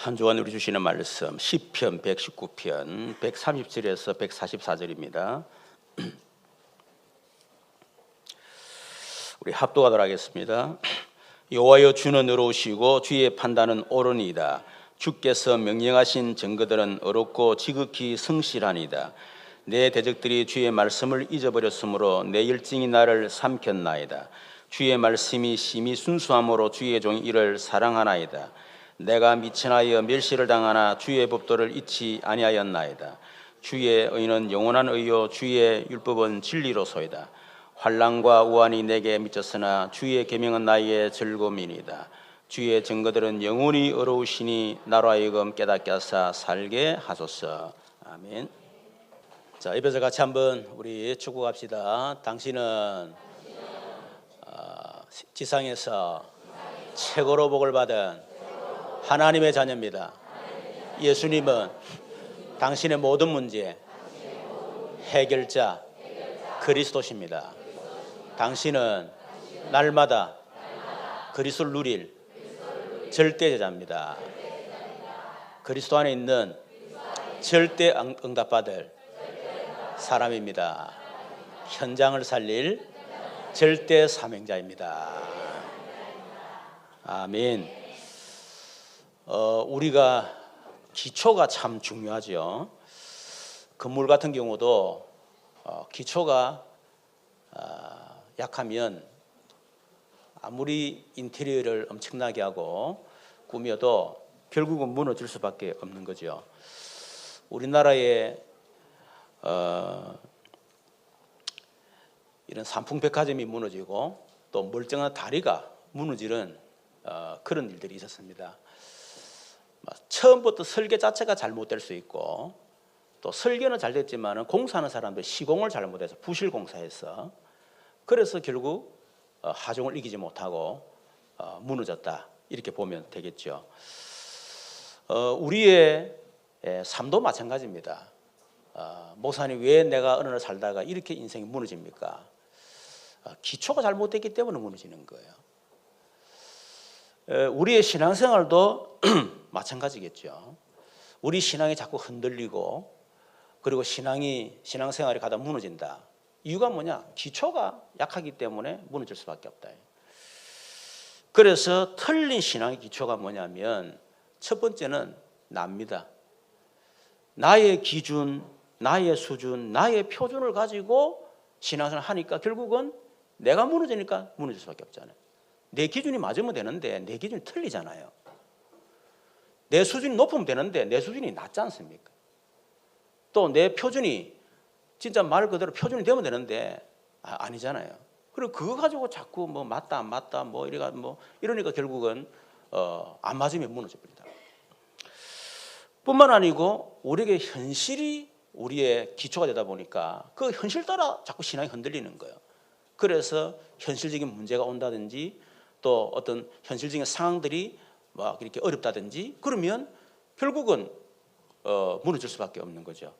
한 주간 우리 주시는 말씀 시편 119편 130절에서 144절입니다. 우리 합독하도록 하겠습니다. 여호와여, 주는 의로우시고 주의 판단은 옳으니이다. 주께서 명령하신 증거들은 어렵고 지극히 성실하니이다. 내 대적들이 주의 말씀을 잊어버렸으므로 내 열증이 나를 삼켰나이다. 주의 말씀이 심히 순수함으로 주의 종이 이를 사랑하나이다. 내가 미천하여 멸시를 당하나 주의 법도를 잊지 아니하였나이다. 주의 의는 영원한 의요 주의 율법은 진리로소이다. 환난과 우환이 내게 미쳤으나 주의 계명은 나의 즐거움이니이다. 주의 증거들은 영원히 어려우시니 나로 하여금 깨닫게 하사 살게 하소서. 아멘. 자, 입에서 같이 한번 우리 축복합시다. 당신은 지상에서 최고로 복을 받은 하나님의 자녀입니다. 예수님은 당신의 모든 문제 해결자 그리스도십니다. 당신은 날마다 그리스도를 누릴 절대 제자입니다. 그리스도 안에 있는 절대 응답받을 사람입니다. 현장을 살릴 절대 사명자입니다. 아멘. 우리가 기초가 참 중요하죠. 건물 같은 경우도 기초가 약하면 아무리 인테리어를 엄청나게 하고 꾸며도 결국은 무너질 수밖에 없는 거죠. 우리나라에 이런 삼풍백화점이 무너지고 또 멀쩡한 다리가 무너지는 그런 일들이 있었습니다. 처음부터 설계 자체가 잘못될 수 있고 또 설계는 잘 됐지만 공사하는 사람들 시공을 잘못해서 부실공사해서 그래서 결국 하중을 이기지 못하고 무너졌다, 이렇게 보면 되겠죠. 우리의 삶도 마찬가지입니다. 목사님, 왜 내가 어느 날 살다가 이렇게 인생이 무너집니까? 기초가 잘못됐기 때문에 무너지는 거예요. 우리의 신앙생활도 마찬가지겠죠. 우리 신앙이 자꾸 흔들리고 그리고 신앙생활이 가다 무너진다. 이유가 뭐냐? 기초가 약하기 때문에 무너질 수밖에 없다. 그래서 틀린 신앙의 기초가 뭐냐면 첫 번째는 나입니다. 나의 기준, 나의 수준, 나의 표준을 가지고 신앙생활을 하니까 결국은 내가 무너지니까 무너질 수밖에 없잖아요. 내 기준이 맞으면 되는데 내 기준이 틀리잖아요. 내 수준이 높으면 되는데 내 수준이 낮지 않습니까? 또 내 표준이 진짜 말 그대로 표준이 되면 되는데 아니잖아요. 그리고 그거 가지고 자꾸 뭐 맞다 안 맞다 뭐 이러니까 결국은 안 맞으면 무너져 버린다. 뿐만 아니고 우리에게 현실이 우리의 기초가 되다 보니까 그 현실 따라 자꾸 신앙이 흔들리는 거예요. 그래서 현실적인 문제가 온다든지 또 어떤 현실적인 상황들이 막 이렇게 어렵다든지 그러면 결국은 무너질 수밖에 없는 거죠.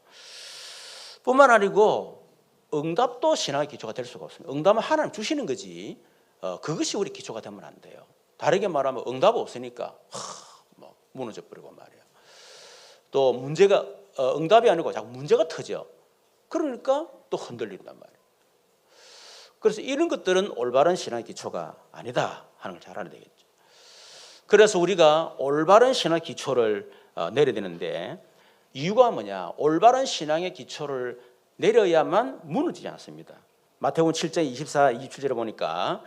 뿐만 아니고 응답도 신앙의 기초가 될 수가 없습니다. 응답은 하나님 주시는 거지 그것이 우리 기초가 되면 안 돼요. 다르게 말하면 응답 없으니까 무너져 버리고 말이에요. 또 문제가 응답이 아니고 자꾸 문제가 터져. 그러니까 또 흔들린단 말이에요. 그래서 이런 것들은 올바른 신앙의 기초가 아니다 하는 걸 잘 알아야 되겠죠. 그래서 우리가 올바른 신앙의 기초를 내려야 되는데 이유가 뭐냐? 올바른 신앙의 기초를 내려야만 무너지지 않습니다. 마태복음 7장 24, 27절에 보니까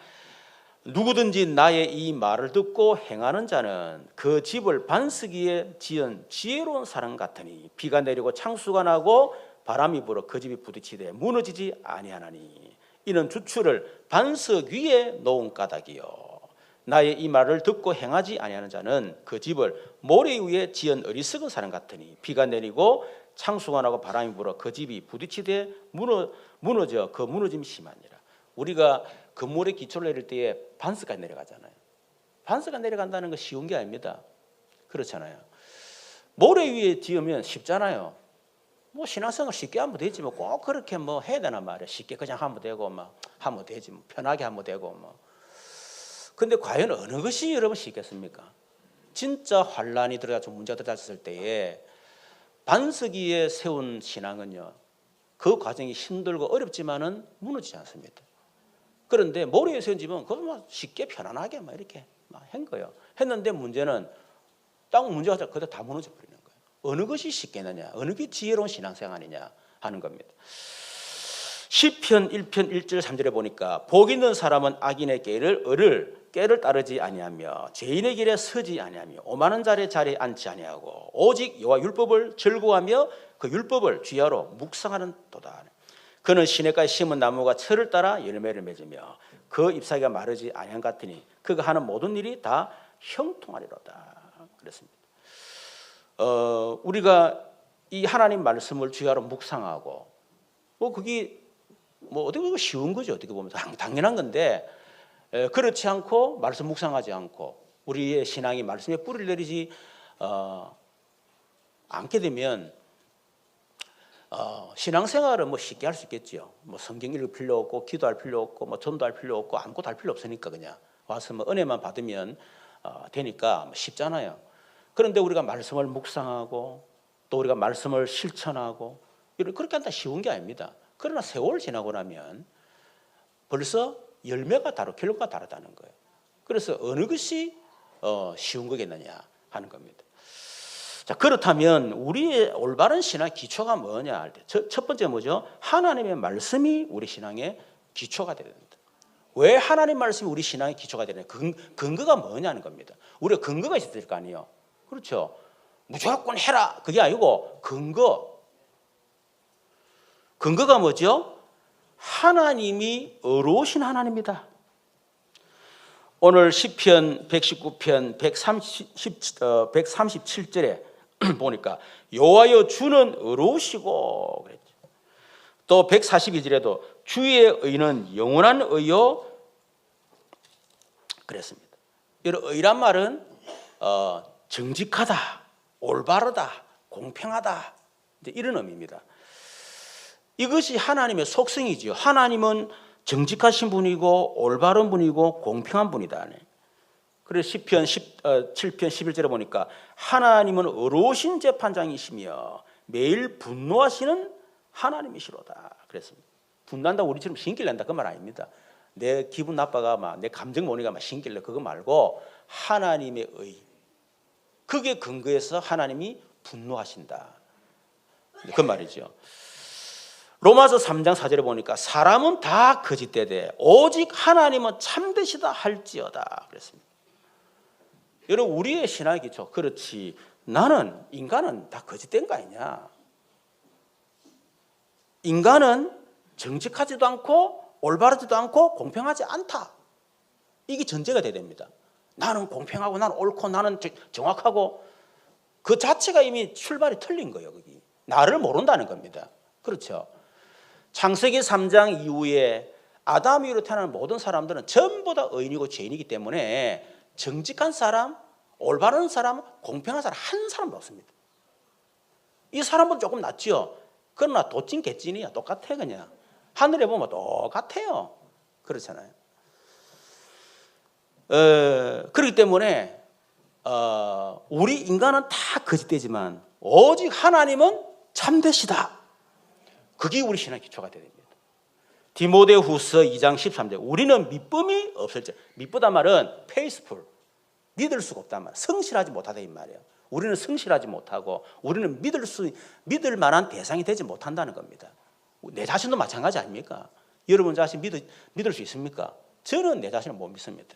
누구든지 나의 이 말을 듣고 행하는 자는 그 집을 반석위에 지은 지혜로운 사람 같으니 비가 내리고 창수가 나고 바람이 불어 그 집이 부딪히되 무너지지 아니하나니 이는 주추를 반석 위에 놓은 까닭이요 나의 이 말을 듣고 행하지 아니하는 자는 그 집을 모래 위에 지은 어리석은 사람 같으니 비가 내리고 창수가 나고 바람이 불어 그 집이 부딪히되 무너져 그 무너짐이 심하니라. 우리가 건물의 기초를 내릴 때에 반석까지 내려가잖아요. 반석까지 내려간다는 건 쉬운 게 아닙니다. 그렇잖아요. 모래 위에 지으면 쉽잖아요. 뭐 신앙생활 쉽게 하면 되지 뭐 꼭 그렇게 뭐 해야 되나 말이야. 쉽게 그냥 하면 되고 막 하면 되지 뭐 편하게 하면 되고 뭐. 근데 과연 어느 것이 여러분 쉽겠습니까? 진짜 환란이 들어가서 문제가 들어갔을 때에 반석위에 세운 신앙은요, 그 과정이 힘들고 어렵지만은 무너지지 않습니다. 그런데 모래 위에 세운 집은 그거 쉽게 편안하게 막 이렇게 한 거예요. 했는데 문제는 딱 문제가 그대로 다 무너져 버리는 거예요. 어느 것이 쉽겠느냐, 어느 게 지혜로운 신앙생활이냐 하는 겁니다. 시편 1편 1절 3절에 보니까 복 있는 사람은 악인의 꾀를 따르지 아니하며 죄인의 길에 서지 아니하며 오만한 자리에 앉지 아니하고 오직 여호와 율법을 즐거워하며 그 율법을 주야로 묵상하는 도다. 그는 시냇가에 심은 나무가 철을 따라 열매를 맺으며 그 잎사귀가 마르지 아니한 같으니 그가 하는 모든 일이 다 형통하리로다. 그랬습니다. 우리가 이 하나님 말씀을 주야로 묵상하고 그게 어떻게 보면 쉬운 거죠. 어떻게 보면 당연한 건데 그렇지 않고 말씀 묵상하지 않고 우리의 신앙이 말씀에 뿌리를 내리지 않게 되면 신앙생활은 쉽게 할 수 있겠죠. 성경 읽을 필요 없고 기도할 필요 없고 전도할 필요 없고 아무것도 할 필요 없으니까 그냥 와서 은혜만 받으면 되니까 쉽잖아요. 그런데 우리가 말씀을 묵상하고 또 우리가 말씀을 실천하고 그렇게 한다 쉬운 게 아닙니다. 그러나 세월 지나고 나면 벌써 열매가 결과가 다르다는 거예요. 그래서 어느 것이 쉬운 거겠느냐 하는 겁니다. 자, 그렇다면 우리의 올바른 신앙 기초가 뭐냐 할 때 첫 번째 뭐죠? 하나님의 말씀이 우리 신앙의 기초가 되야 됩니다. 왜 하나님 말씀이 우리 신앙의 기초가 되냐? 근거가 뭐냐는 겁니다. 우리가 근거가 있어야 될 거 아니에요. 그렇죠? 무조건 해라 그게 아니고 근거가 뭐죠? 하나님이 의로우신 하나님이다. 오늘 시편 119편 137절에 보니까 여호와여 주는 의로우시고 그랬죠. 또 142절에도 주의 의는 영원한 의요 그랬습니다. 의란 말은 정직하다, 올바르다, 공평하다 이런 의미입니다. 이것이 하나님의 속성이지요. 하나님은 정직하신 분이고 올바른 분이고 공평한 분이다. 그래서 시편 7편 11절에 보니까 하나님은 의로우신 재판장이시며 매일 분노하시는 하나님이시로다. 그랬습니다. 분난다고 우리처럼 신기를 낸다 그 말 아닙니다. 내 기분 나빠가 내 감정 모니까 신기를 내 그거 말고 하나님의 의. 그게 근거해서 하나님이 분노하신다. 그 말이죠. 로마서 3장 4절에 보니까 사람은 다 거짓되되 오직 하나님은 참되시다 할지어다 그랬습니다. 여러분 우리의 신앙의 기초 그렇지 인간은 다 거짓된 거 아니냐. 인간은 정직하지도 않고 올바르지도 않고 공평하지 않다. 이게 전제가 돼야 됩니다. 나는 공평하고 나는 옳고 나는 정확하고 그 자체가 이미 출발이 틀린 거예요. 거기. 나를 모른다는 겁니다. 그렇죠. 창세기 3장 이후에 아담 이후로 태어난 모든 사람들은 전부 다 의인이고 죄인이기 때문에 정직한 사람, 올바른 사람, 공평한 사람 한 사람도 없습니다. 이 사람은 조금 낫지요. 그러나 도찐 개찐이야. 똑같아 그냥. 하늘에 보면 똑같아요. 그렇잖아요. 그렇기 때문에 우리 인간은 다 거짓되지만 오직 하나님은 참되시다. 그게 우리 신앙의 기초가 되야 됩니다. 디모데후서 2장 13절 우리는 믿음이 없을지 믿보다 말은 페이스풀 믿을 수가 없단 말이에요. 성실하지 못하다 이 말이에요. 우리는 성실하지 못하고 우리는 믿을 만한 대상이 되지 못한다는 겁니다. 내 자신도 마찬가지 아닙니까? 여러분 자신 믿을 수 있습니까? 저는 내 자신을 못 믿습니다.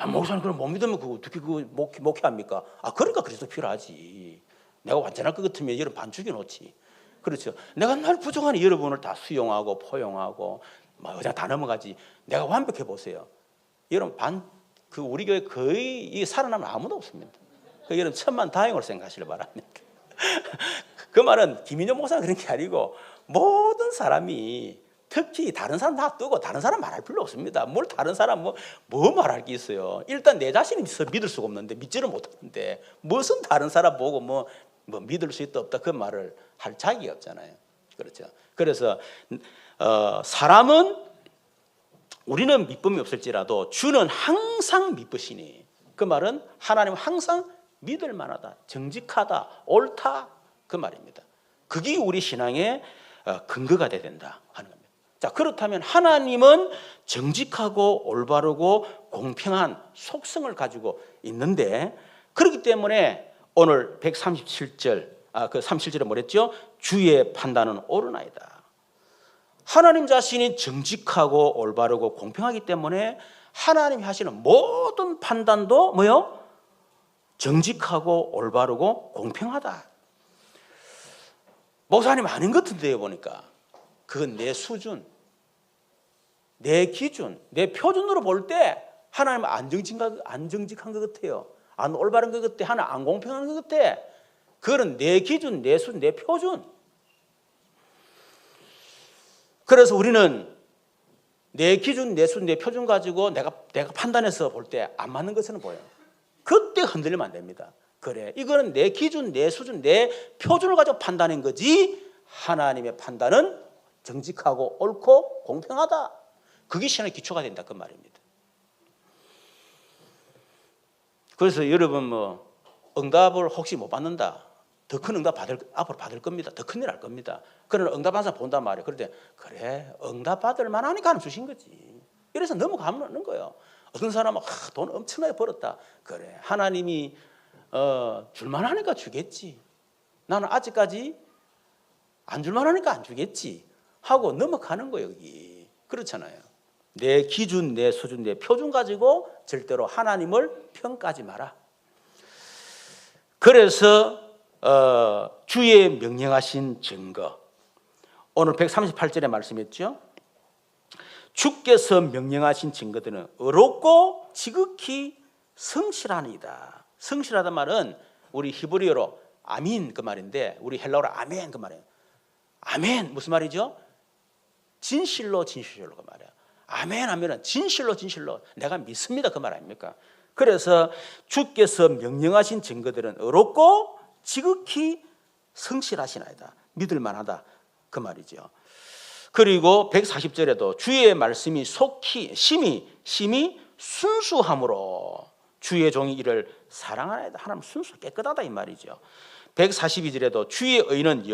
목사님 그럼 못 믿으면 어떻게 목회합니까? 그러니까 그리스도 필요하지. 내가 완전할 것 같으면 여러분 반죽여 놓지. 그렇죠. 내가 날 부족하니 여러분을 다 수용하고 포용하고 그냥 다 넘어가지. 내가 완벽해 보세요. 여러분 우리 교회 거의 살아남은 아무도 없습니다. 여러분 천만다행으로 생각하시길 바랍니다. 그 말은 김인영 목사가 그런 게 아니고 모든 사람이 특히 다른 사람 놔두고 다른 사람 말할 필요 없습니다. 뭘 다른 사람 뭐 말할 게 있어요. 일단 내 자신이 믿을 수가 없는데 믿지를 못하는데 무슨 다른 사람 보고 뭐 믿을 수 있다 없다 그 말을 할 자격이 없잖아요. 그렇죠. 그래서 사람은 우리는 믿음이 없을지라도 주는 항상 믿으시니 그 말은 하나님은 항상 믿을 만하다, 정직하다, 옳다 그 말입니다. 그게 우리 신앙의 근거가 돼야 된다 하는 겁니다. 자, 그렇다면 하나님은 정직하고 올바르고 공평한 속성을 가지고 있는데, 그렇기 때문에 오늘 137절 그 37절에 뭐랬죠? 주의 판단은 옳으나이다. 하나님 자신이 정직하고 올바르고 공평하기 때문에 하나님이 하시는 모든 판단도 뭐요? 정직하고 올바르고 공평하다. 목사님 아닌 것 같은데요 보니까. 그건 내 수준, 내 기준, 내 표준으로 볼 때 하나님은 안정직한 것 같아요. 안 올바른 것 같아. 하나 안 공평한 것 같아. 그거는 내 기준, 내 수준, 내 표준. 그래서 우리는 내 기준, 내 수준, 내 표준 가지고 내가 판단해서 볼 때 안 맞는 것처럼 보여요. 그때 흔들리면 안 됩니다. 그래, 이거는 내 기준, 내 수준, 내 표준을 가지고 판단한 거지 하나님의 판단은 정직하고 옳고 공평하다. 그게 신앙의 기초가 된다 그 말입니다. 그래서 여러분 뭐 응답을 혹시 못 받는다, 더 큰 응답 앞으로 받을 겁니다. 더 큰 일 할 겁니다. 그러나 응답한 사람 본단 말이에요. 그런데 그래, 응답 받을 만하니까 하나님 주신 거지. 이래서 넘어가는 거예요. 어떤 사람은 돈 엄청나게 벌었다. 그래, 하나님이 줄만하니까 주겠지. 나는 아직까지 안 줄만하니까 안 주겠지 하고 넘어가는 거예요. 여기 그렇잖아요. 내 기준, 내 수준, 내 표준 가지고 절대로 하나님을 평가하지 마라. 그래서 주의 명령하신 증거, 오늘 138절에 말씀했죠. 주께서 명령하신 증거들은 의롭고 지극히 성실하니이다. 성실하단 말은 우리 히브리어로 아민 그 말인데, 우리 헬라어로 아멘 그 말이에요. 아멘 무슨 말이죠? 진실로 진실로 그 말이에요. 아멘 하면은 진실로 진실로 내가 믿습니다 그 말 아닙니까? 그래서 주께서 명령하신 증거들은 의롭고 지극히 성실하시나이다. 믿을 만하다 그 말이죠. 그리고 140절에도 주의 말씀이 속히 심히 순수함으로 주의 종이 이를 사랑하나이다. 하나님 순수 깨끗하다 이 말이죠. 142절에도 주의 의는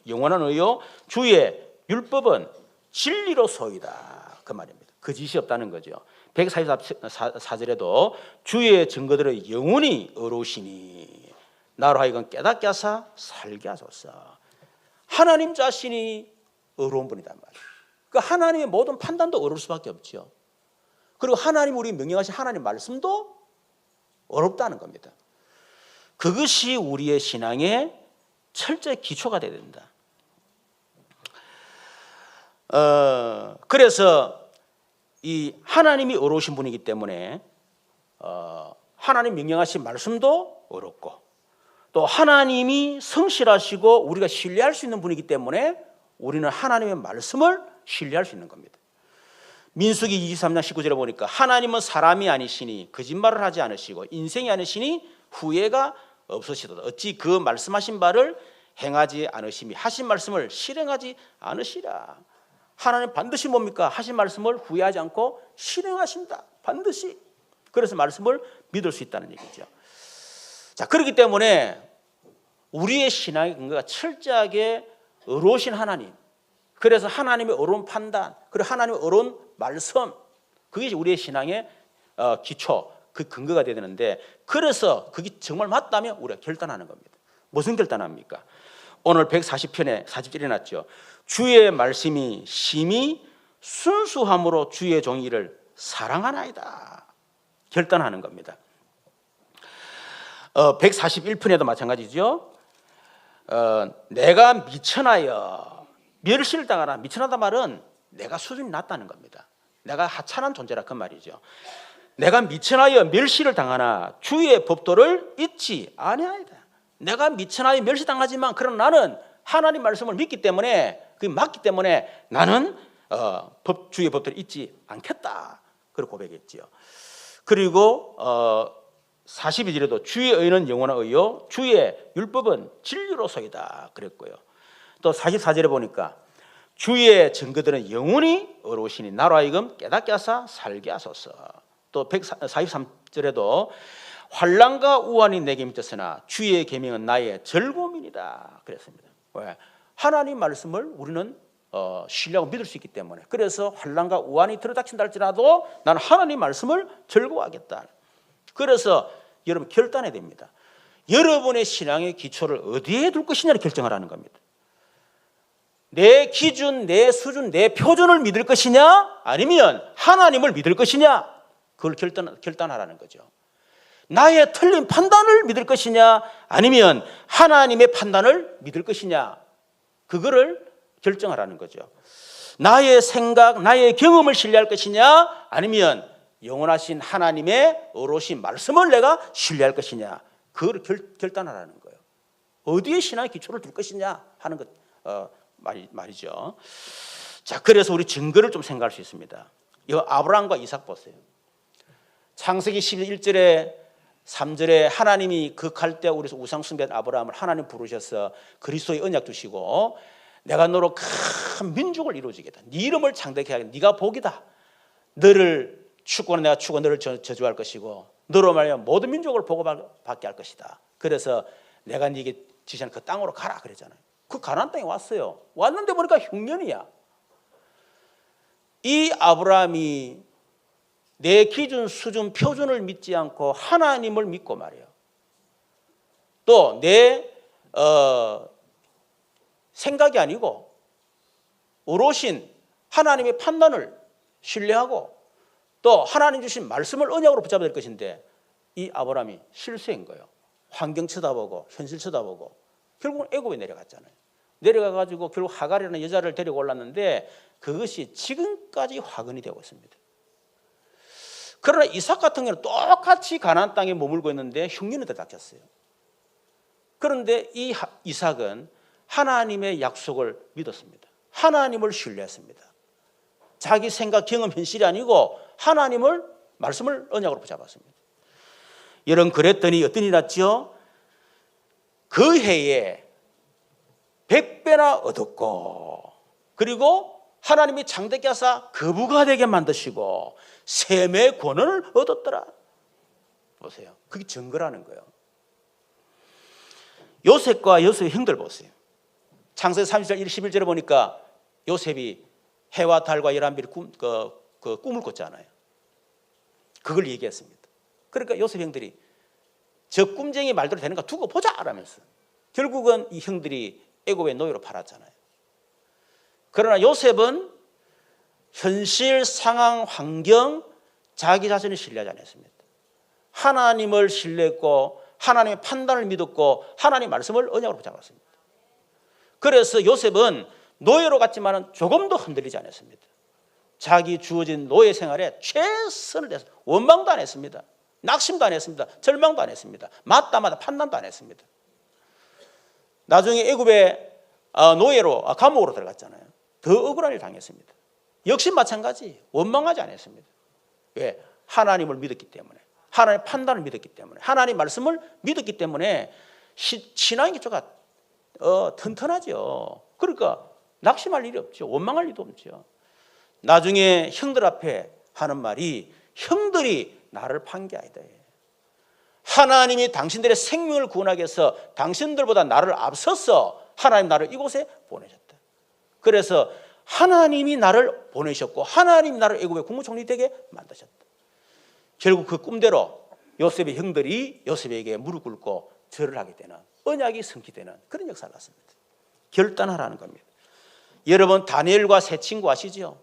영원한 의요 주의 율법은 진리로소이다 그 말입니다. 거짓이 없다는 거죠. 144절에도 주의 증거들의 영원히 의로우시니 나로 하여금 깨닫게 하사 살게 하소서. 하나님 자신이 의로운 분이란 말이에요. 그 하나님의 모든 판단도 의로울 수밖에 없죠. 그리고 하나님 우리 명령하신 하나님 말씀도 어렵다는 겁니다. 그것이 우리의 신앙의 철저히 기초가 되어야 된다. 그래서 이 하나님이 어려우신 분이기 때문에 하나님 명령하신 말씀도 어렵고, 또 하나님이 성실하시고 우리가 신뢰할 수 있는 분이기 때문에 우리는 하나님의 말씀을 신뢰할 수 있는 겁니다. 민수기 23장 19절에 보니까 하나님은 사람이 아니시니 거짓말을 하지 않으시고 인생이 아니시니 후회가 없으시도다. 어찌 그 말씀하신 바를 행하지 않으시며 하신 말씀을 실행하지 않으시라. 하나님 반드시 뭡니까? 하신 말씀을 후회하지 않고 실행하신다. 반드시. 그래서 말씀을 믿을 수 있다는 얘기죠. 자, 그렇기 때문에 우리의 신앙의 근거가 철저하게 의로우신 하나님, 그래서 하나님의 의로운 판단, 그리고 하나님의 의로운 말씀, 그게 우리의 신앙의 기초, 그 근거가 되어야 되는데, 그래서 그게 정말 맞다면 우리가 결단하는 겁니다. 무슨 결단합니까? 오늘 140편에 40절에 났죠. 주의 말씀이 심히 순수함으로 주의 종이 이를 사랑하나이다. 결단하는 겁니다. 141편에도 마찬가지죠. 내가 미천하여 멸시를 당하나. 미천하다 말은 내가 수준이 낮다는 겁니다. 내가 하찮은 존재라 그 말이죠. 내가 미천하여 멸시를 당하나 주의 법도를 잊지 아니하이다. 내가 미천하여 멸시당하지만 그러나 나는 하나님 말씀을 믿기 때문에, 그게 맞기 때문에 나는 주의 법도를 잊지 않겠다. 그렇게 고백했지요. 그리고 42절에도 주의 의는 영원한 의요 주의 율법은 진리로소이다 그랬고요. 또 44절에 보니까 주의 증거들은 영원히 의로우시니 나로 하여금 깨닫게 하사 살게 하소서. 또 143절에도 환난과 우환이 내게 미쳤으나 주의 계명은 나의 즐거움이니라 그랬습니다. 왜? 하나님 말씀을 우리는 신뢰하고 믿을 수 있기 때문에. 그래서 환난과 우환이 들어닥친다 할지라도 나는 하나님 말씀을 즐거워하겠다. 그래서 여러분 결단해야 됩니다. 여러분의 신앙의 기초를 어디에 둘 것이냐를 결정을 하는 겁니다. 내 기준, 내 수준, 내 표준을 믿을 것이냐 아니면 하나님을 믿을 것이냐, 그걸 결단하라는 거죠. 나의 틀린 판단을 믿을 것이냐 아니면 하나님의 판단을 믿을 것이냐, 그거를 결정하라는 거죠. 나의 생각, 나의 경험을 신뢰할 것이냐 아니면 영원하신 하나님의 어로신 말씀을 내가 신뢰할 것이냐, 그걸 결단하라는 거예요. 어디에 신앙의 기초를 둘 것이냐 하는 것 말이죠. 자, 그래서 우리 증거를 좀 생각할 수 있습니다. 이 아브라함과 이삭 보세요. 창세기 11절에 3절에 하나님이 그 갈대아 우리에서 우상 숭배한 아브라함을 하나님 부르셔서 그리스도의 언약 주시고 내가 너로 큰 민족을 이루어지겠다. 네 이름을 창대케 하겠다. 네가 복이다. 너를 축복하는 내가 축복, 너를 저주할 것이고 너로 말하면 모든 민족을 복받게 할 것이다. 그래서 내가 네게 지시하는 그 땅으로 가라 그랬잖아요. 그 가나안 땅에 왔어요. 왔는데 보니까 흉년이야. 이 아브라함이 내 기준, 수준, 표준을 믿지 않고 하나님을 믿고 말이에요. 또 내 생각이 아니고 오롯인 하나님의 판단을 신뢰하고 또 하나님 주신 말씀을 언약으로 붙잡아야 될 것인데 이 아브라함이 실수한 거예요. 환경 쳐다보고 현실 쳐다보고 결국은 애굽에 내려갔잖아요. 내려가가지고 결국 하갈이라는 여자를 데리고 올랐는데 그것이 지금까지 화근이 되고 있습니다. 그러나 이삭 같은 경우는 똑같이 가나안 땅에 머물고 있는데 흉년이 들어닥쳤어요. 그런데 이 이삭은 하나님의 약속을 믿었습니다. 하나님을 신뢰했습니다. 자기 생각, 경험, 현실이 아니고 하나님을 말씀을 언약으로 붙잡았습니다. 여러분 그랬더니 어떤 일이 났죠? 그 해에 100배나 얻었고 그리고 하나님이 창대케 하사 거부가 되게 만드시고 셈의 권한을 얻었더라. 보세요. 그게 증거라는 거예요. 요셉과 요셉의 형들 보세요. 창세기 30장 11절에 보니까 요셉이 해와 달과 11별이 꿈을 꿨잖아요. 그걸 얘기했습니다. 그러니까 요셉 형들이 저 꿈쟁이 말대로 되는가 두고 보자 라면서 결국은 이 형들이 애굽의 노예로 팔았잖아요. 그러나 요셉은 현실, 상황, 환경, 자기 자신을 신뢰하지 않았습니다. 하나님을 신뢰했고 하나님의 판단을 믿었고 하나님의 말씀을 언약으로 잡았습니다. 그래서 요셉은 노예로 갔지만 조금도 흔들리지 않았습니다. 자기 주어진 노예 생활에 최선을 다해서 원망도 안 했습니다. 낙심도 안 했습니다. 절망도 안 했습니다. 맞다 판단도 안 했습니다. 나중에 애굽의 노예로 감옥으로 들어갔잖아요. 더 억울한 일을 당했습니다. 역시 마찬가지 원망하지 않았습니다. 왜? 하나님을 믿었기 때문에, 하나님의 판단을 믿었기 때문에, 하나님의 말씀을 믿었기 때문에 신앙의 기초가 튼튼하죠. 그러니까 낙심할 일이 없죠. 원망할 일도 없죠. 나중에 형들 앞에 하는 말이 형들이 나를 판 게 아니다. 하나님이 당신들의 생명을 구원하기 위해서 당신들보다 나를 앞서서 하나님 나를 이곳에 보내셨다. 그래서 하나님이 나를 보내셨고 하나님이 나를 애굽의 국무총리 되게 만드셨다. 결국 그 꿈대로 요셉의 형들이 요셉에게 무릎 꿇고 절을 하게 되는, 언약이 성취되는 그런 역사가 났습니다. 결단하라는 겁니다. 여러분 다니엘과 세 친구 아시죠?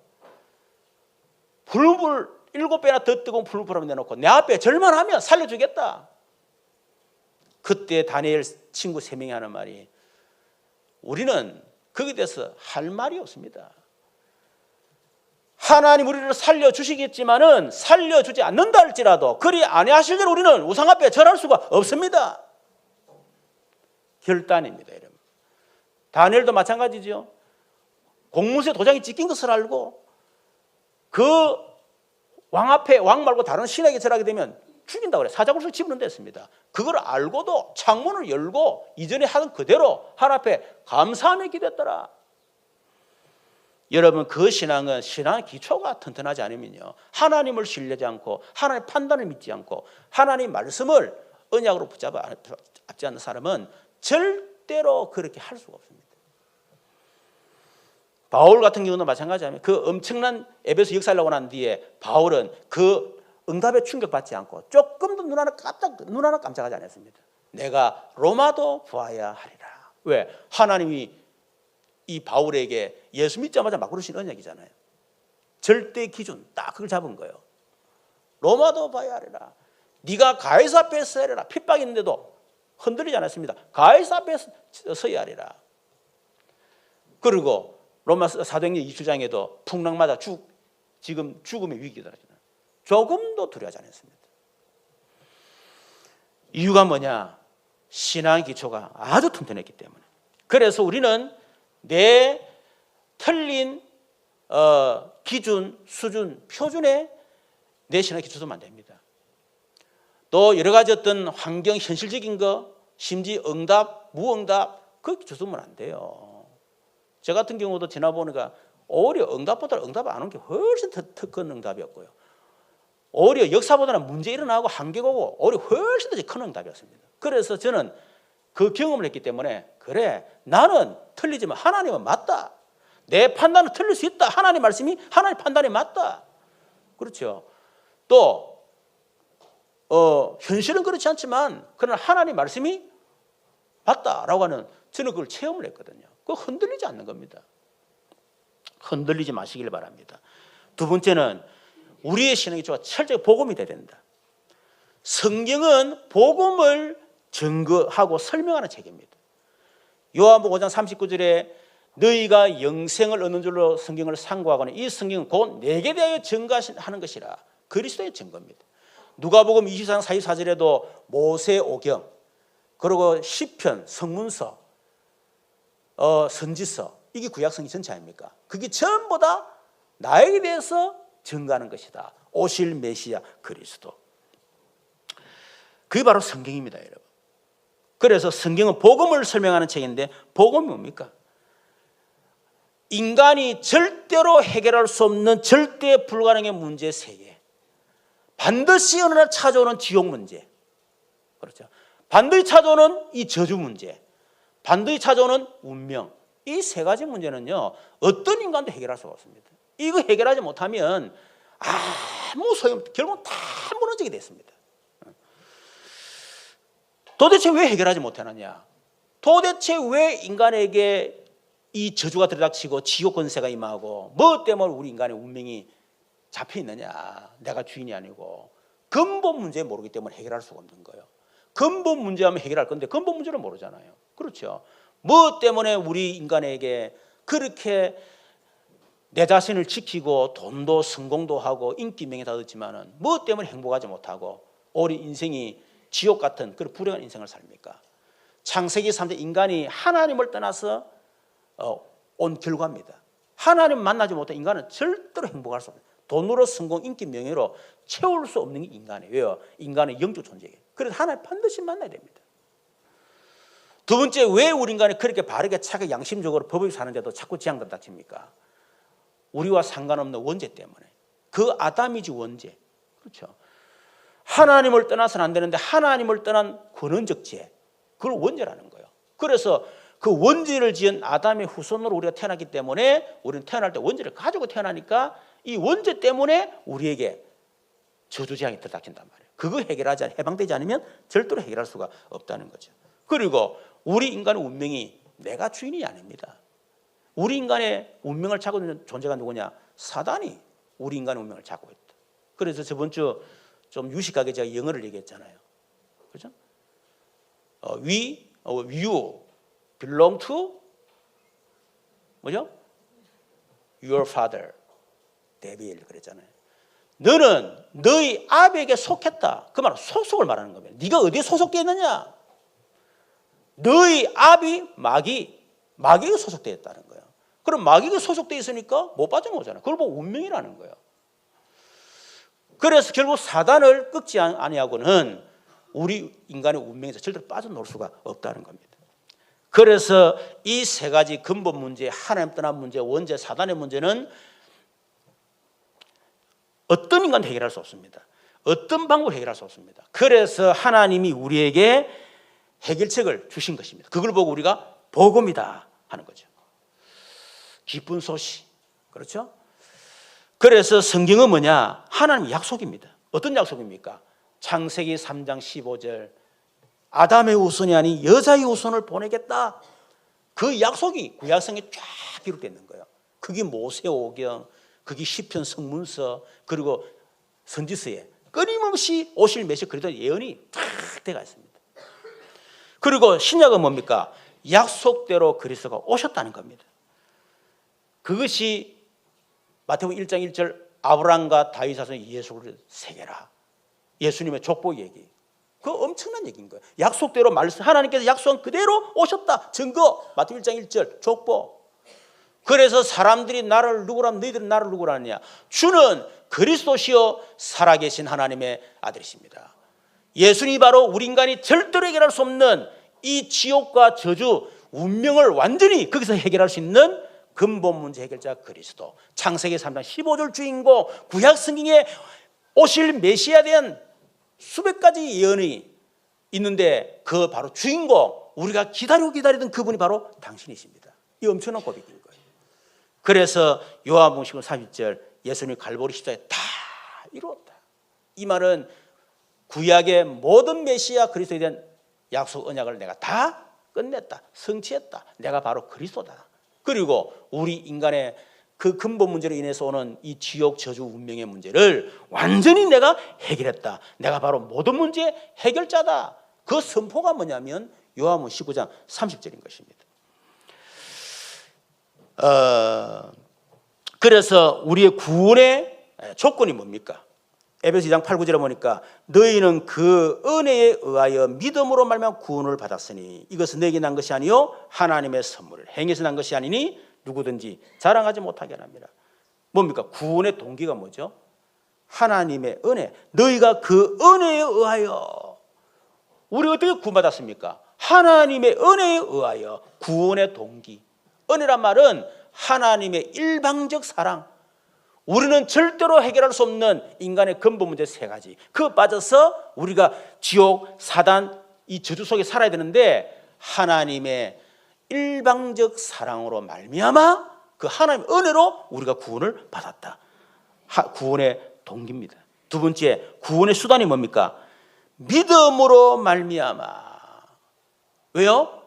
불을 7배나 더 뜨거운 불을 내놓고 내 앞에 절만 하면 살려주겠다. 그때 다니엘 친구 3명이 하는 말이 우리는 거기에 대해서 할 말이 없습니다. 하나님 우리를 살려주시겠지만은 살려주지 않는다 할지라도 그리 아니하실 때 우리는 우상 앞에 절할 수가 없습니다. 결단입니다, 여러분. 다니엘도 마찬가지죠. 공문서에 도장이 찍힌 것을 알고 그 왕 앞에 왕 말고 다른 신에게 절하게 되면 죽인다고 그래요. 사자굴을 집어넣는댔습니다. 그걸 알고도 창문을 열고 이전에 하던 그대로 하나님 앞에 감사하며 기도했더라. 여러분 그 신앙은 신앙의 기초가 튼튼하지 않으면요, 하나님을 신뢰하지 않고 하나님의 판단을 믿지 않고 하나님 말씀을 언약으로 붙잡지 않는 사람은 절대로 그렇게 할 수가 없습니다. 바울 같은 경우는 마찬가지입니다. 그 엄청난 에베소 역사를 하고 난 뒤에 바울은 그 응답에 충격받지 않고 조금도 눈 하나 깜짝하지 않았습니다. 내가 로마도 보아야 하리라. 왜? 하나님이 이 바울에게 예수 믿자마자 막 그러신 언약이잖아요. 절대 기준 딱 그걸 잡은 거예요. 로마도 봐야 하리라. 네가 가이사 앞에 서야 하리라. 핍박이 있는데도 흔들리지 않았습니다. 가이사 앞에 서야 하리라. 그리고 로마 사도행전 27장에도 풍랑 맞아 지금 죽음의 위기더라잖아요. 조금도 두려워하지 않았습니다. 이유가 뭐냐? 신앙의 기초가 아주 튼튼했기 때문에. 그래서 우리는 내 틀린 기준, 수준, 표준에 내 신앙의 기초 두면 안 됩니다. 또 여러 가지 어떤 환경, 현실적인 거, 심지어 응답, 무응답, 그 기초 두면 안 돼요. 저 같은 경우도 지나보니까 오히려 응답보다 응답 안 온 게 훨씬 더 큰 응답이었고요. 오히려 역사보다는 문제 일어나고 한계가 오고 오히려 훨씬 더 큰 응답이었습니다. 그래서 저는 그 경험을 했기 때문에 그래, 나는 틀리지만 하나님은 맞다. 내 판단은 틀릴 수 있다. 하나님 말씀이 하나님 판단이 맞다. 그렇죠. 또 현실은 그렇지 않지만 그러나 하나님 말씀이 맞다라고 하는 저는 그걸 체험을 했거든요. 그거 흔들리지 않는 겁니다. 흔들리지 마시길 바랍니다. 두 번째는 우리의 신앙이 철저히 복음이 돼야 된다. 성경은 복음을 증거하고 설명하는 책입니다. 요한복음 5장 39절에 너희가 영생을 얻는 줄로 성경을 상고하거니 이 성경은 곧 내게 대하여 증거하는 것이라. 그리스도의 증거입니다. 누가복음 24장 44절에도 모세 오경, 그리고 시편, 성문서, 선지서, 이게 구약성경 전체 아닙니까? 그게 전부 다 나에게 대해서 증거하는 것이다. 오실 메시아 그리스도. 그게 바로 성경입니다, 여러분. 그래서 성경은 복음을 설명하는 책인데 복음이 뭡니까? 인간이 절대로 해결할 수 없는 절대 불가능의 문제 세 개. 반드시 어느 날 찾아오는 지옥 문제. 그렇죠. 반드시 찾아오는 이 저주 문제. 반드시 찾아오는 운명. 이 세 가지 문제는요, 어떤 인간도 해결할 수가 없습니다. 이거 해결하지 못하면 아무 소용, 결국 다 무너지게 됐습니다. 도대체 왜 해결하지 못하느냐? 도대체 왜 인간에게 이 저주가 들이닥치고 지옥 권세가 임하고 뭐 때문에 우리 인간의 운명이 잡혀 있느냐? 내가 주인이 아니고 근본 문제 모르기 때문에 해결할 수가 없는 거예요. 근본 문제하면 해결할 건데 근본 문제를 모르잖아요. 그렇죠. 뭐 때문에 우리 인간에게 그렇게 내 자신을 지키고 돈도 성공도 하고 인기 명예 다 얻지만은 뭐 때문에 행복하지 못하고 우리 인생이 지옥 같은 그런 불행한 인생을 삽니까? 창세기 3대 인간이 하나님을 떠나서 온 결과입니다. 하나님 만나지 못한 인간은 절대로 행복할 수 없어요. 돈으로 성공, 인기, 명예로 채울 수 없는 게 인간이에요. 왜요? 인간의 영적 존재예요. 그래서 하나님 반드시 만나야 됩니다. 두 번째, 왜 우리 인간이 그렇게 바르게 착하게 양심적으로 법을 사는데도 자꾸 재앙들 닥칩니까? 우리와 상관없는 원죄 때문에. 그 아담이지 원죄. 그렇죠. 하나님을 떠나서는 안 되는데 하나님을 떠난 권원적 죄, 그걸 원죄라는 거예요. 그래서 그 원죄를 지은 아담의 후손으로 우리가 태어났기 때문에 우리는 태어날 때 원죄를 가지고 태어나니까 이 원죄 때문에 우리에게 저주 재앙이 들닥친단 말이에요. 그거 해방되지 않으면 절대로 해결할 수가 없다는 거죠. 그리고 우리 인간의 운명이 내가 주인이 아닙니다. 우리 인간의 운명을 잡고 있는 존재가 누구냐? 사단이 우리 인간의 운명을 잡고 있다. 그래서 저번 주 좀 유식하게 제가 영어를 얘기했잖아요. 그렇죠? You belong to 뭐죠? Your father. 데빌 그랬잖아요. 너는 너희 아버지에게 속했다. 그 말은 소속을 말하는 겁니다. 네가 어디에 소속되어 있느냐? 너희 아비 마귀에게 소속되어 있다는 거예요. 그럼 마귀에게 소속되어 있으니까 못 빠져나오잖아요. 그걸 보고 운명이라는 거예요. 그래서 결국 사단을 꺾지 아니하고는 우리 인간의 운명에서 절대로 빠져나올 수가 없다는 겁니다. 그래서 이 세 가지 근본 문제, 하나님 떠난 문제, 원죄, 사단의 문제는 어떤 인간도 해결할 수 없습니다. 어떤 방법으로 해결할 수 없습니다. 그래서 하나님이 우리에게 해결책을 주신 것입니다. 그걸 보고 우리가 복음이다 하는 거죠. 기쁜 소식. 그렇죠? 그래서 성경은 뭐냐? 하나님의 약속입니다. 어떤 약속입니까? 창세기 3장 15절 아담의 후손이 아닌 여자의 후손을 보내겠다. 그 약속이 구약성에 쫙 기록되어 있는 거예요. 그게 모세오경, 그게 시편 성문서, 그리고 선지서에 끊임없이 오실 메시아 그리스도의 예언이 쫙 되어 있습니다. 그리고 신약은 뭡니까? 약속대로 그리스도가 오셨다는 겁니다. 그것이 마태복음 1장 1절 아브라함과 다윗 자손의 예수를 새겨라. 예수님의 족보 얘기. 그 엄청난 얘기인 거예요. 약속대로 말씀, 하나님께서 약속한 그대로 오셨다. 증거. 마태복음 1장 1절 족보. 그래서 사람들이 나를 누구라면 너희들은 나를 누구라느냐. 주는 그리스도시요 살아계신 하나님의 아들이십니다. 예수님이 바로 우리 인간이 절대로 해결할 수 없는 이 지옥과 저주, 운명을 완전히 거기서 해결할 수 있는 근본 문제 해결자 그리스도. 창세기 3장 15절 주인공, 구약 성경에 오실 메시아에 대한 수백 가지 예언이 있는데 그 바로 주인공, 우리가 기다리던 그분이 바로 당신이십니다. 이 엄청난 고백인 거예요. 그래서 요한복음 30절 예수님이 갈보리 십자가에 다 이루었다. 이 말은 구약의 모든 메시아 그리스도에 대한 약속 언약을 내가 다 끝냈다. 성취했다. 내가 바로 그리스도다. 그리고 우리 인간의 그 근본 문제로 인해서 오는 이 지옥 저주 운명의 문제를 완전히 내가 해결했다. 내가 바로 모든 문제의 해결자다. 그 선포가 뭐냐면 요한복음 19장 30절인 것입니다. 그래서 우리의 구원의 조건이 뭡니까? 에베소 2장 8, 9절에 보니까 너희는 그 은혜에 의하여 믿음으로 말미암아 구원을 받았으니 이것은 너에게 난 것이 아니요 하나님의 선물을 행해서 난 것이 아니니 누구든지 자랑하지 못하게 합니다. 뭡니까? 구원의 동기가 뭐죠? 하나님의 은혜. 너희가 그 은혜에 의하여. 우리가 어떻게 구원받았습니까? 하나님의 은혜에 의하여. 구원의 동기. 은혜란 말은 하나님의 일방적 사랑. 우리는 절대로 해결할 수 없는 인간의 근본 문제 세 가지. 그거 빠져서 우리가 지옥, 사단, 이 저주 속에 살아야 되는데 하나님의 일방적 사랑으로 말미암아 그 하나님의 은혜로 우리가 구원을 받았다. 구원의 동기입니다. 두 번째, 구원의 수단이 뭡니까? 믿음으로 말미암아. 왜요?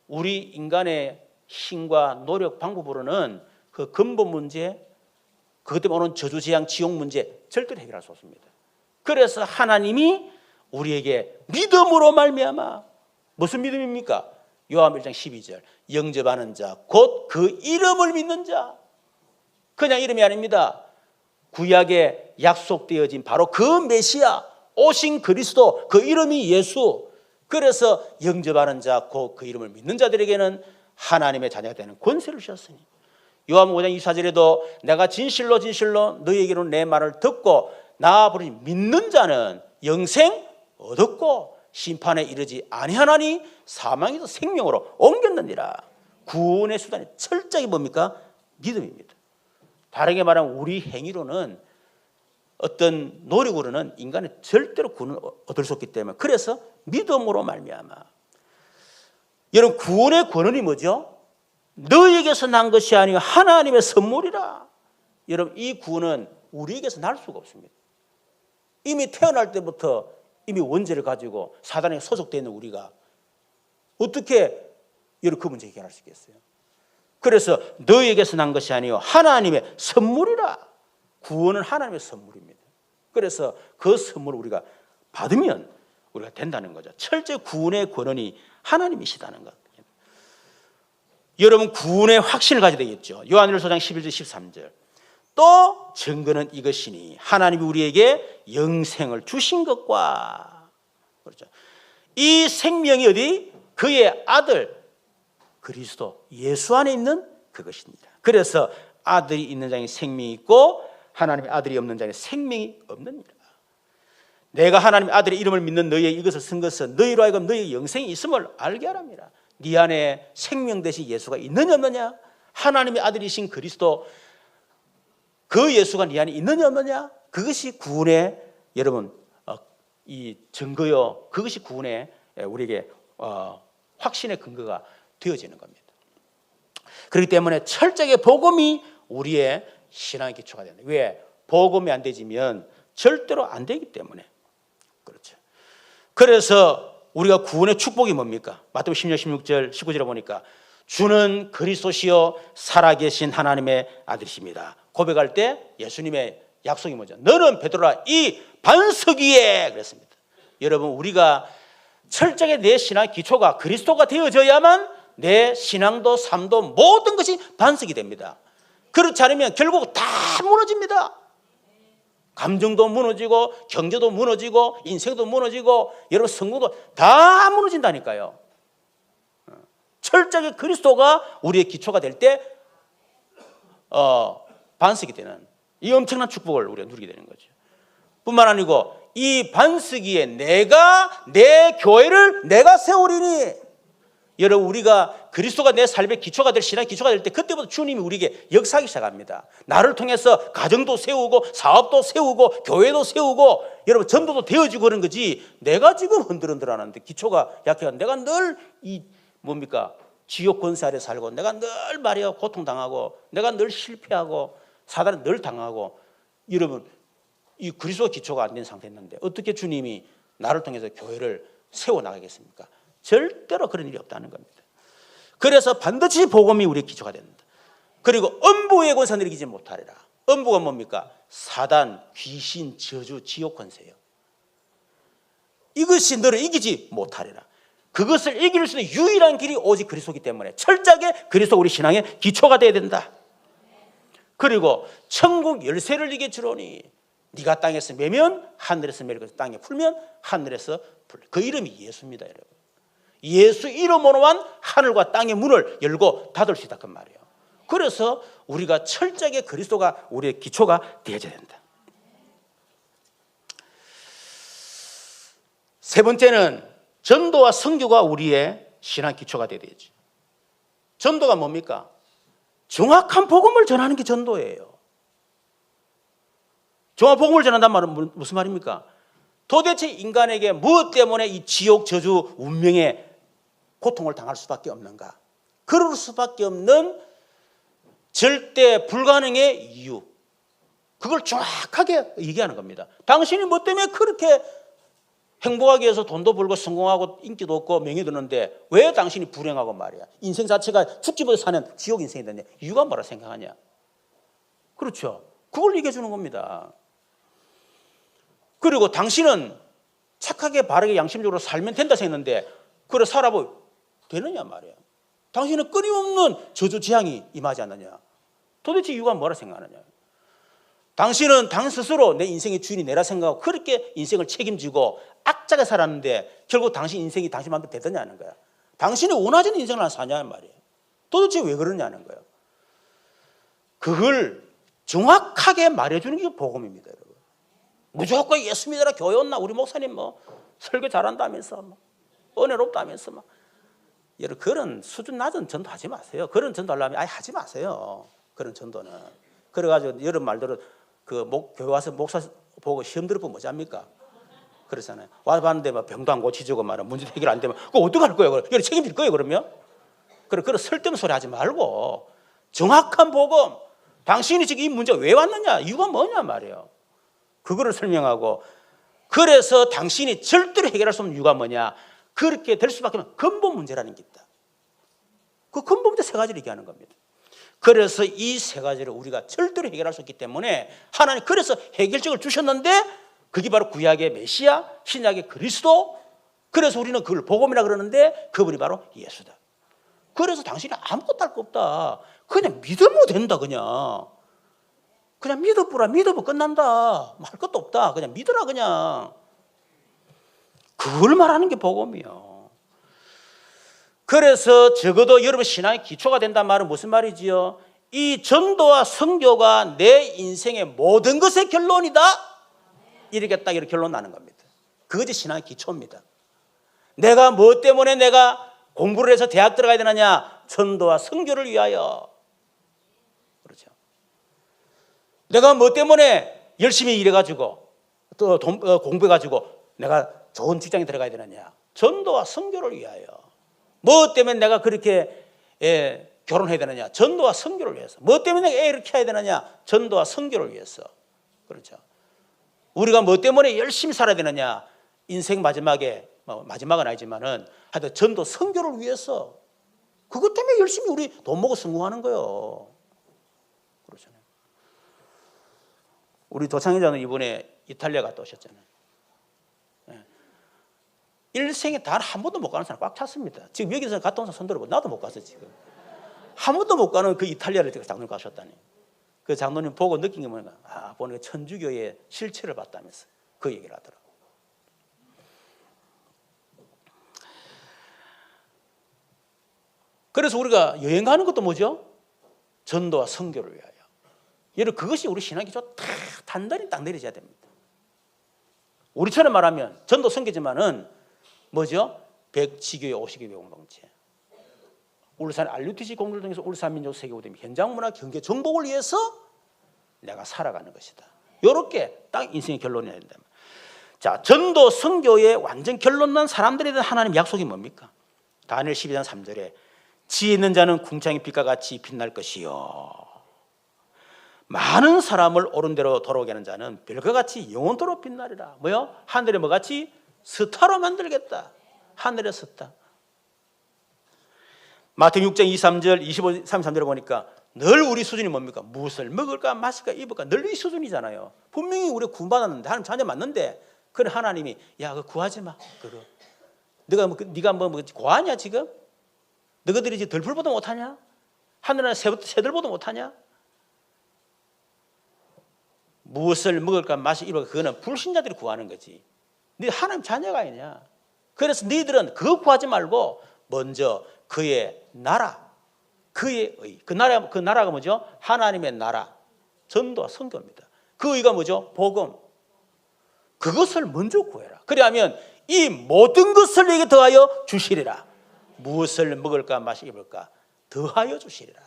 우리 인간의 힘과 노력 방법으로는 그 근본 문제, 그것 때문에 오는 저주, 재앙, 지옥 문제 절대로 해결할 수 없습니다. 그래서 하나님이 우리에게 믿음으로 말미암아. 무슨 믿음입니까? 요한복음 1장 12절 영접하는 자 곧 그 이름을 믿는 자. 그냥 이름이 아닙니다. 구약에 약속되어진 바로 그 메시아 오신 그리스도, 그 이름이 예수. 그래서 영접하는 자 곧 그 이름을 믿는 자들에게는 하나님의 자녀가 되는 권세를 주셨으니 요한복음 5장 24절에도 내가 진실로 너희에게로 내 말을 듣고 나 부르니 믿는 자는 영생 얻었고 심판에 이르지 아니하나니 사망에서 생명으로 옮겼느니라. 구원의 수단이 철저히 뭡니까? 믿음입니다. 다르게 말하면 우리 행위로는 어떤 노력으로는 인간의 절대로 구원을 얻을 수 없기 때문에 그래서 믿음으로 말미암아. 여러분 구원의 권한이 뭐죠? 너에게서 난 것이 아니요 하나님의 선물이라. 여러분 이 구원은 우리에게서 날 수가 없습니다. 이미 태어날 때부터 이미 원죄를 가지고 사단에 소속되어 있는 우리가 어떻게 여러분 그 문제 해결할 수 있겠어요? 그래서 너에게서 난 것이 아니요 하나님의 선물이라. 구원은 하나님의 선물입니다. 그래서 그 선물을 우리가 받으면 우리가 된다는 거죠. 철저히 구원의 권한이 하나님이시다는 것. 여러분 구원의 확신을 가져야 되겠죠. 요한일서 4장 11절 13절 또 증거는 이것이니 하나님이 우리에게 영생을 주신 것과 그렇죠. 이 생명이 어디? 그의 아들 그리스도 예수 안에 있는 그것입니다. 그래서 아들이 있는 자에게 생명이 있고 하나님의 아들이 없는 자에게 생명이 없느니라. 내가 하나님의 아들의 이름을 믿는 너희의 이것을 쓴 것은 너희로 하여금 너희의 영생이 있음을 알게 하랍니다. 네 안에 생명 되신 예수가 있느냐 없느냐? 하나님의 아들이신 그리스도 그 예수가 네 안에 있느냐 없느냐? 그것이 구원의 여러분 이 증거요. 그것이 구원의 우리에게 확신의 근거가 되어지는 겁니다. 그렇기 때문에 철저하게 복음이 우리의 신앙의 기초가 된다. 왜? 복음이 안 되지면 절대로 안 되기 때문에 그렇죠. 그래서 우리가 구원의 축복이 뭡니까? 마태복음 16장 16절 19절에 보니까 주는 그리스도시요 살아계신 하나님의 아들이십니다. 고백할 때 예수님의 약속이 뭐죠? 너는 베드로라 이 반석 위에 그랬습니다. 여러분 우리가 철저하게 내 신앙의 기초가 그리스도가 되어져야만 내 신앙도 삶도 모든 것이 반석이 됩니다. 그렇지 않으면 결국 다 무너집니다. 감정도 무너지고 경제도 무너지고 인생도 무너지고 여러분 성공도 다 무너진다니까요. 철저하게 그리스도가 우리의 기초가 될 때 반석이 되는 이 엄청난 축복을 우리가 누리게 되는 거죠. 뿐만 아니고 이 반석 위에 내가 내 교회를 내가 세우리니 여러분 우리가 그리스도가 내 삶의 기초가 될 신앙의 기초가 될 때 그때부터 주님이 우리에게 역사하기 시작합니다. 나를 통해서 가정도 세우고 사업도 세우고 교회도 세우고 여러분 전도도 되어지고 그런 거지 내가 지금 흔들흔들하는데 기초가 약해가 내가 늘 이 뭡니까 지옥 권세 아래 살고 내가 늘 말이야 고통당하고 내가 늘 실패하고 사단은 늘 당하고 여러분 이 그리스도 기초가 안 된 상태였는데 어떻게 주님이 나를 통해서 교회를 세워나가겠습니까? 절대로 그런 일이 없다는 겁니다. 그래서 반드시 복음이 우리의 기초가 됩니다. 그리고 음부의 권세는 이기지 못하리라. 음부가 뭡니까? 사단, 귀신, 저주, 지옥 권세예요. 이것이 너를 이기지 못하리라. 그것을 이길 수 있는 유일한 길이 오직 그리스도이기 때문에 철저하게 그리스도 우리 신앙의 기초가 되어야 된다. 그리고 천국 열쇠를 네게 주노니 네가 땅에서 매면 하늘에서 매고 땅에 풀면 하늘에서 풀. 그 이름이 예수입니다, 여러분. 예수 이름으로만 하늘과 땅의 문을 열고 닫을 수 있다 그 말이에요. 그래서 우리가 철저하게 그리스도가 우리의 기초가 되어야 된다. 세 번째는 전도와 선교가 우리의 신앙 기초가 되어야 되지. 전도가 뭡니까? 정확한 복음을 전하는 게 전도예요. 정확한 복음을 전한다는 말은 무슨 말입니까? 도대체 인간에게 무엇 때문에 이 지옥 저주 운명의 고통을 당할 수밖에 없는가? 그럴 수밖에 없는 절대 불가능의 이유. 그걸 정확하게 얘기하는 겁니다. 당신이 뭐 때문에 그렇게 행복하게 해서 돈도 벌고 성공하고 인기도 얻고 명예도 얻는데 왜 당신이 불행하고 말이야. 인생 자체가 죽지 못해 사는 지옥 인생이 되냐. 이유가 뭐라 생각하냐. 그렇죠. 그걸 얘기해 주는 겁니다. 그리고 당신은 착하게 바르게 양심적으로 살면 된다 생각했는데 그래 살아보 되느냐 말이야. 당신은 끊임없는 저주 재앙이 임하지 않느냐. 도대체 이유가 뭐라 생각하느냐. 당신은 당 스스로 내 인생의 주인이 내라 생각하고 그렇게 인생을 책임지고 악하게 살았는데 결국 당신 인생이 당신 마음대로 되느냐는 거야. 당신이 원하지 않는 인생을 사냐는 말이에요. 도대체 왜 그러냐는 거예요. 그걸 정확하게 말해주는 게 복음입니다, 여러분. 무조건 예수 믿어라 교회 온나 우리 목사님 뭐 설교 잘한다면서 뭐 은혜롭다면서 막 여러분 그런 수준 낮은 전도 하지 마세요. 그런 전도 하려면 아예 하지 마세요. 그런 전도는. 그래가지고 여러분 말대로 교회 와서 목사 보고 시험 들어보면 뭐지 합니까? 그렇잖아요. 와서 봤는데 막 병도 안 고치지고 말은 문제 해결 안 되면 그거 어떡할 거예요? 여러분 책임질 거예요 그러면? 그런 쓸데없는 소리 하지 말고 정확한 복음. 당신이 지금 이 문제가 왜 왔느냐? 이유가 뭐냐 말이에요. 그거를 설명하고 그래서 당신이 절대로 해결할 수 없는 이유가 뭐냐? 그렇게 될 수밖에 없는 근본 문제라는 게 있다. 그 근본 문제 세 가지를 얘기하는 겁니다. 그래서 이 세 가지를 우리가 절대로 해결할 수 없기 때문에 하나님 그래서 해결책을 주셨는데 그게 바로 구약의 메시아, 신약의 그리스도. 그래서 우리는 그걸 복음이라 그러는데 그분이 바로 예수다. 그래서 당신이 아무것도 할 거 없다. 그냥 믿으면 된다. 그냥 믿어보라. 믿으면 끝난다. 할 것도 없다. 그냥 믿으라 그냥. 그걸 말하는 게 복음이요. 그래서 적어도 여러분 신앙의 기초가 된다는 말은 무슨 말이지요? 이 전도와 선교가 내 인생의 모든 것의 결론이다. 이렇게 결론 나는 겁니다. 그것이 신앙의 기초입니다. 내가 뭐 때문에 내가 공부를 해서 대학 들어가야 되느냐? 전도와 선교를 위하여. 그렇죠. 내가 뭐 때문에 열심히 일해가지고 또 공부해가지고 내가 좋은 직장에 들어가야 되느냐? 전도와 선교를 위하여. 뭐 때문에 내가 그렇게 결혼해야 되느냐? 전도와 선교를 위해서. 뭐 때문에 내가 애 이렇게 해야 되느냐? 전도와 선교를 위해서. 그렇죠. 우리가 뭐 때문에 열심히 살아야 되느냐? 인생 마지막에, 마지막은 아니지만은 하여튼 전도 선교를 위해서. 그것 때문에 열심히 우리 돈 모고 성공하는 거예요. 그렇잖아요. 우리 도창회장은 이번에 이탈리아 갔다 오셨잖아요. 일생에 단 한 번도 못 가는 사람 꽉 찼습니다. 지금 여기서 갔다 온 사람 손 들어보. 나도 못 갔어 지금. 한 번도 못 가는 그 이탈리아를 장로님 가셨다니. 그 장로님 보고 느낀 게 뭐냐? 보니까 천주교의 실체를 봤다면서 그 얘기를 하더라고. 그래서 우리가 여행 가는 것도 뭐죠? 전도와 선교를 위하여. 여러분 그것이 우리 신앙 기초 다 단단히 딱 내려져야 됩니다. 우리처럼 말하면 전도 선교지만은 뭐죠? 백지교회 50교회 공동체. 울산 RUTC 공동을 통해서 울산민족 세계무대 현장문화 경제 정복을 위해서 내가 살아가는 것이다. 이렇게 딱 인생의 결론이 된다. 자, 전도 선교의 완전 결론 난 사람들에 대한 하나님 약속이 뭡니까? 다니엘 12장 3절에 지혜 있는 자는 궁창의 빛과 같이 빛날 것이요 많은 사람을 옳은 대로 돌아오게 하는 자는 별과 같이 영원토록 빛나리라. 뭐요? 하늘에 뭐같이 스타로 만들겠다. 하늘의 스타. 마태복음 6장 23절 25, 33절에 보니까 늘 우리 수준이 뭡니까? 무엇을 먹을까 마실까 입을까 늘 이 수준이잖아요. 분명히 우리가 구원받았는데 하나님 자녀 맞는데 그래 하나님이 야 그거 구하지 마. 그거 네가 뭐 과하냐 지금? 너희들이 이제 들풀보다 못하냐? 하늘에 새들보다 못하냐? 무엇을 먹을까 마실까 입을까 그거는 불신자들이 구하는 거지. 네 하나님 자녀가 아니냐? 그래서 너희들은 그거 구하지 말고 먼저 그의 나라, 그의 의, 그 나라가 뭐죠? 하나님의 나라, 전도와 선교입니다. 그 의가 뭐죠? 복음. 그것을 먼저 구해라. 그래야면 이 모든 것을 너에게 더하여 주시리라. 무엇을 먹을까 마실까 입을까 더하여 주시리라.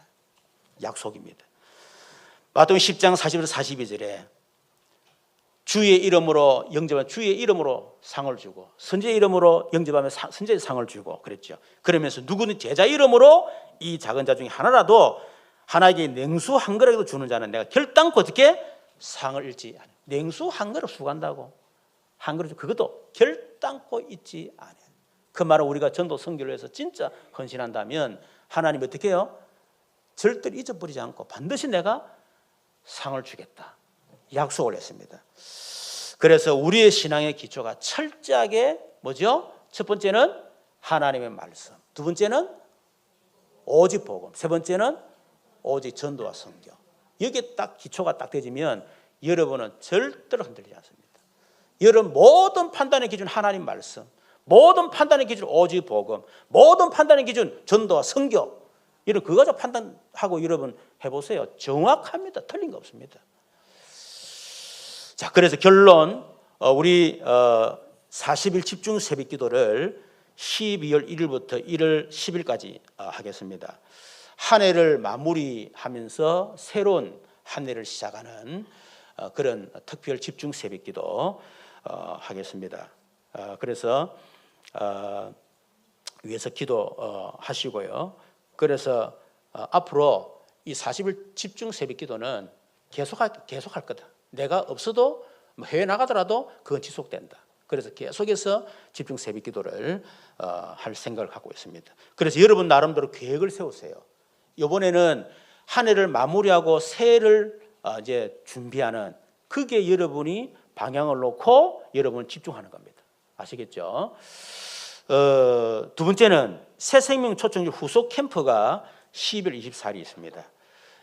약속입니다. 마태복음 10장 41, 42절에 주의 이름으로 영접하면 주의 이름으로 상을 주고 선지자의 이름으로 영접하면 선지자의 상을 주고 그랬죠. 그러면서 누구는 제자 이름으로 이 작은 자 중에 하나라도 하나에게 냉수 한 그릇이라도 주는 자는 내가 결단코 어떻게 상을 잃지 않아요. 냉수 한 그릇 수간다고 한 그릇 그것도 결단코 잊지 않아요. 그 말은 우리가 전도 선교를 해서 진짜 헌신한다면 하나님 어떻게 해요? 절대로 잊어버리지 않고 반드시 내가 상을 주겠다. 약속을 했습니다. 그래서 우리의 신앙의 기초가 철저하게 뭐죠? 첫 번째는 하나님의 말씀, 두 번째는 오직 복음, 세 번째는 오직 전도와 선교. 여기에 딱 기초가 딱 되지면 여러분은 절대로 흔들리지 않습니다. 여러분 모든 판단의 기준 하나님 말씀, 모든 판단의 기준 오직 복음, 모든 판단의 기준 전도와 선교. 여러분 그거 가지고 판단하고 여러분 해보세요. 정확합니다. 틀린 거 없습니다. 자, 그래서 결론 우리 40일 집중 새벽 기도를 12월 1일부터 1월 10일까지 하겠습니다. 한 해를 마무리하면서 새로운 한 해를 시작하는 그런 특별 집중 새벽 기도 하겠습니다. 그래서 위에서 기도하시고요. 그래서 앞으로 이 40일 집중 새벽 기도는 계속할 거다. 내가 없어도 해외 나가더라도 그건 지속된다. 그래서 계속해서 집중 새벽 기도를 할 생각을 갖고 있습니다. 그래서 여러분 나름대로 계획을 세우세요. 이번에는 한 해를 마무리하고 새해를 이제 준비하는 그게 여러분이 방향을 놓고 여러분 집중하는 겁니다. 아시겠죠? 두 번째는 새생명 초청주 후속 캠프가 12월 24일이 있습니다.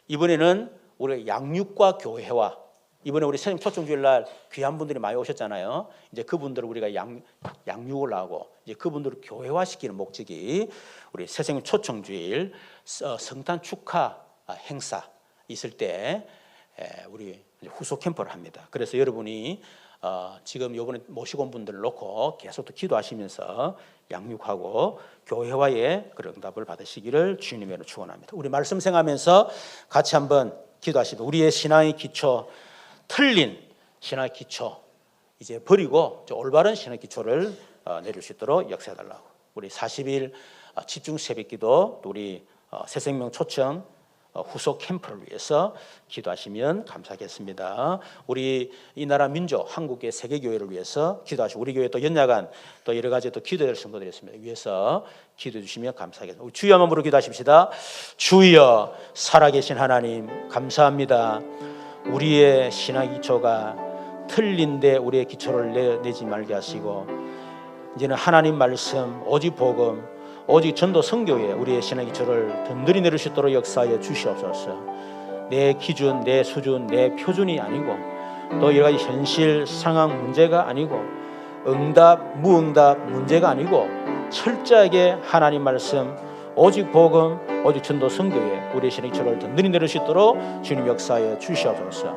이번에는 우리 양육과 교회와 이번에 우리 새생명 초청주일 날 귀한 분들이 많이 오셨잖아요. 이제 그분들을 우리가 양육을 하고 이제 그분들을 교회화시키는 목적이 우리 새생명 초청주일 성탄 축하 행사 있을 때 우리 후속 캠프를 합니다. 그래서 여러분이 지금 요번에 모시고 온 분들을 놓고 계속 또 기도하시면서 양육하고 교회와의 그런 응답을 받으시기를 주님의 이름으로 축원합니다. 우리 말씀 생각하면서 같이 한번 기도하시다. 우리의 신앙의 기초, 틀린 신앙의 기초 이제 버리고 올바른 신앙의 기초를 내릴 수 있도록 역사해달라고. 우리 40일 집중 새벽기도, 또 우리 새생명 초청 후속 캠프를 위해서 기도하시면 감사하겠습니다. 우리 이 나라 민족 한국의 세계교회를 위해서 기도하시고, 우리 교회 또 연약한 또 여러 가지 또 기도될 성도들이 있습니다. 위해서 기도해 주시면 감사하겠습니다. 우리 주여 한번 부르 기도하십시다. 주여, 살아계신 하나님 감사합니다. 우리의 신앙 기초가 틀린데 우리의 기초를 내지 말게 하시고, 이제는 하나님 말씀, 오직 복음, 오직 전도 선교에 우리의 신앙 기초를 든든히 내릴 수 있도록 역사하여 주시옵소서. 내 기준, 내 수준, 내 표준이 아니고, 또 여러 가지 현실 상황 문제가 아니고, 응답, 무응답 문제가 아니고, 철저하게 하나님 말씀, 오직 복음, 오직 전도 선교에 우리의 신앙 기초를 든든히 내릴 수 있도록 주님 역사하여 주시옵소서.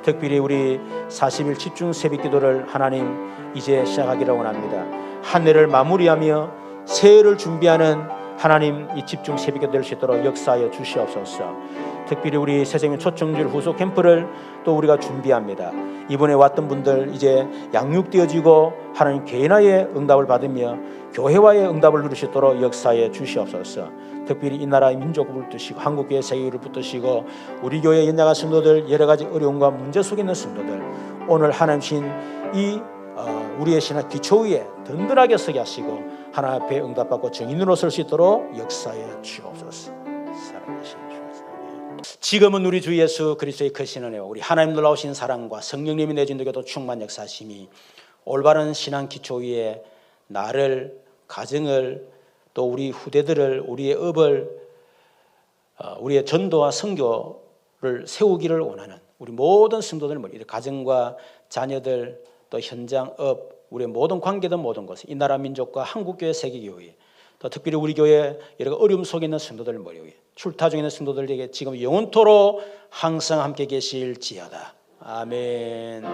특별히 우리 40일 집중 새벽기도를 하나님 이제 시작하기를 원합니다. 한 해를 마무리하며 새해를 준비하는 하나님 이 집중 새벽기도 될 수 있도록 역사하여 주시옵소서. 특별히 우리 새생명 초청주일 후속 캠프를 또 우리가 준비합니다. 이번에 왔던 분들 이제 양육되어지고 하나님 개인화의 응답을 받으며 교회와의 응답을 누릴 수 있도록 역사해 주시옵소서. 특별히 이 나라의 민족을 붙드시고 한국교회 세계를 붙드시고 우리 교회 연약한 성도들, 여러 가지 어려움과 문제 속에 있는 성도들, 오늘 하나님 신 이 우리의 신앙 기초 위에 든든하게 서게 하시고 하나님 앞에 응답받고 정인으로 설 수 있도록 역사해 주옵소서. 살아계신 주, 지금은 우리 주 예수 그리스도의 크신 은혜와 우리 하나님 놀라우신 사랑과 성령님이 내준 덕에도 충만 역사하심이 올바른 신앙 기초 위에 나를, 가정을, 또 우리 후대들을, 우리의 업을, 우리의 전도와 선교를 세우기를 원하는 우리 모든 성도들, 가정과 자녀들, 또 현장, 업, 우리의 모든 관계든 모든 것을 이 나라 민족과 한국교회 세계교회, 또 특별히 우리 교회 여러 어려움 속에 있는 성도들 머리 위에 출타 중에 있는 성도들에게 지금 영원토록 항상 함께 계실지어다. 아멘.